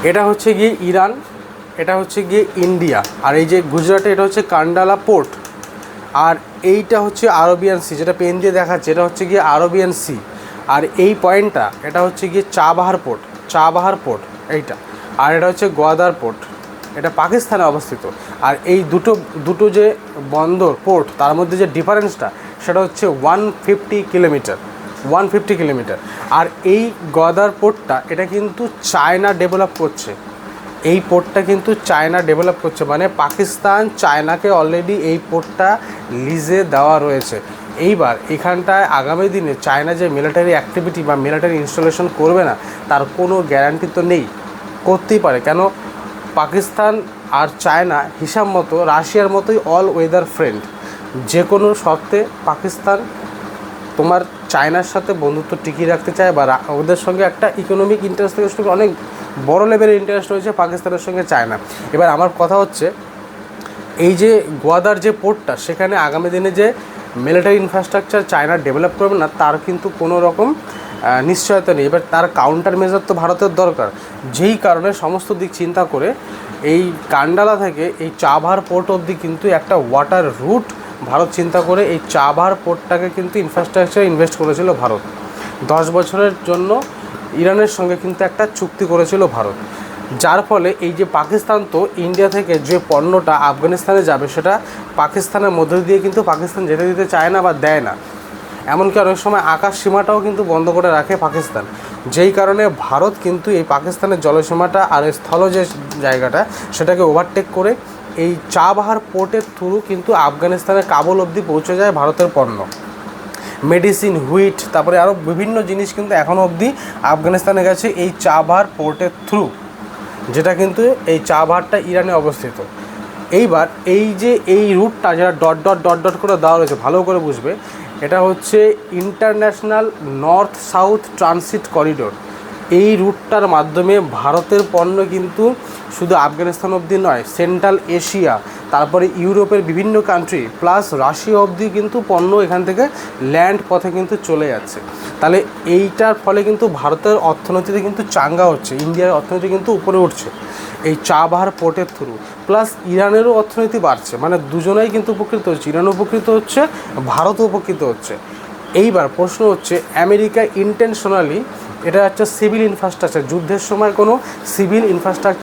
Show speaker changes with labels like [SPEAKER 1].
[SPEAKER 1] এটা হচ্ছে গিয়ে ইরান, এটা হচ্ছে গিয়ে ইন্ডিয়া, আর এই যে গুজরাটে এটা হচ্ছে কান্ডালা পোর্ট, আর এইটা হচ্ছে আরবিয়ান সি, যেটা পেন দিয়ে দেখাচ্ছে এটা হচ্ছে গিয়ে আরবিয়ান সি। আর এই পয়েন্টটা এটা হচ্ছে গিয়ে চাবাহার পোর্ট এইটা, আর এটা হচ্ছে গোয়াদার পোর্ট, এটা পাকিস্তানে অবস্থিত। আর এই দুটো যে বন্দর পোর্ট তার মধ্যে যে ডিফারেন্সটা সেটা হচ্ছে 150 কিলোমিটার। আর এই গোয়াদার পোর্টটা এটা কিন্তু চায়না ডেভেলপ করছে, এই পোর্টটা কিন্তু চায়না ডেভেলপ করছে, মানে পাকিস্তান চায়নাকে অলরেডি এই পোর্টটা লিজে দেওয়া রয়েছে। এইবার এখানটায় আগামী দিনে চায়না যে মিলিটারি অ্যাক্টিভিটি বা মিলিটারি ইনস্টলেশন করবে না তার কোনো গ্যারান্টি তো নেই, করতেই পারে। কেন, পাকিস্তান আর চায়না হিসাব মতো রাশিয়ার মতোই অল ওয়েদার ফ্রেন্ড, যে কোনো শর্তে পাকিস্তান তোমার চায়নার সাথে বন্ধুত্ব টিকিয়ে রাখতে চায়, বা ওদের সঙ্গে একটা ইকোনমিক ইন্টারেস্ট থেকে অনেক বড় লেভেলের ইন্টারেস্ট রয়েছে পাকিস্তানের সঙ্গে চায়না। এবার আমার কথা হচ্ছে এই যে গোয়াদার যে পোর্টটা সেখানে আগামী দিনে যে মিলিটারি ইনফ্রাস্ট্রাকচার চায়না ডেভেলপ করবে না তার কিন্তু কোনো রকম নিশ্চয়তা নেই। এবার তার কাউন্টার মেজার তো ভারতের দরকার, যেই কারণে সমস্ত দিক চিন্তা করে এই কান্ডালা থেকে এই চাবাহার পোর্ট অবধি কিন্তু একটা ওয়াটার রুট ভারত চিন্তা করে এই চাবাহার পোর্টটাকে কিন্তু ইনফ্রাস্ট্রাকচারে ইনভেস্ট করেছিল ভারত। 10 বছরের জন্য ইরানের সঙ্গে কিন্তু একটা চুক্তি করেছিল ভারত, যার ফলে এই যে পাকিস্তান তো ইন্ডিয়া থেকে যে পণ্যটা আফগানিস্তানে যাবে সেটা পাকিস্তানের মধ্যে দিয়ে কিন্তু পাকিস্তান যেতে দিতে চায় না বা দেয় না, এমনকি অনেক সময় আকাশ সীমাটাও কিন্তু বন্ধ করে রাখে পাকিস্তান। যেই কারণে ভারত কিন্তু এই পাকিস্তানের জলসীমাটা আর স্থল যে জায়গাটা সেটাকে ওভারটেক করে এই চাবাহার পোর্টের থ্রু কিন্তু আফগানিস্তানের কাবুল অবধি পৌঁছে যায় ভারতের পণ্য, মেডিসিন, হুইট, তারপরে আরও বিভিন্ন জিনিস কিন্তু এখনও অবধি আফগানিস্তানে গেছে এই চাবাহার পোর্টের থ্রু, যেটা কিন্তু এই চাবাহারটা ইরানে অবস্থিত। এইবার এই যে এই রুটটা যেটা ডট ডট ডট ডট করে দেওয়া রয়েছে ভালো করে বুঝবে, এটা হচ্ছে international north south transit corridor. এই রুটটার মাধ্যমে ভারতের পণ্য কিন্তু শুধু আফগানিস্তান অবধি নয়, সেন্ট্রাল এশিয়া, তারপরে ইউরোপের বিভিন্ন কান্ট্রি প্লাস রাশিয়া অবধি কিন্তু পণ্য এখান থেকে ল্যান্ড পথে কিন্তু চলে যাচ্ছে। তাহলে এইটার ফলে কিন্তু ভারতের অর্থনীতিতে কিন্তু চাঙ্গা হচ্ছে, ইন্ডিয়ার অর্থনীতি কিন্তু উপরে উঠছে এই চাবাহার পোর্টের থ্রু, প্লাস ইরানেরও অর্থনীতি বাড়ছে, মানে দুজনেই কিন্তু উপকৃত হচ্ছে, ইরানও উপকৃত হচ্ছে, ভারতও উপকৃত হচ্ছে। এইবার প্রশ্ন হচ্ছে আমেরিকা ইন্টেনশনালি এটা একটা সিভিল ইনফ্রাস্ট্রাকচার, যুদ্ধের সময় কোনো সিভিল ইনফ্রাস্ট্রাকচার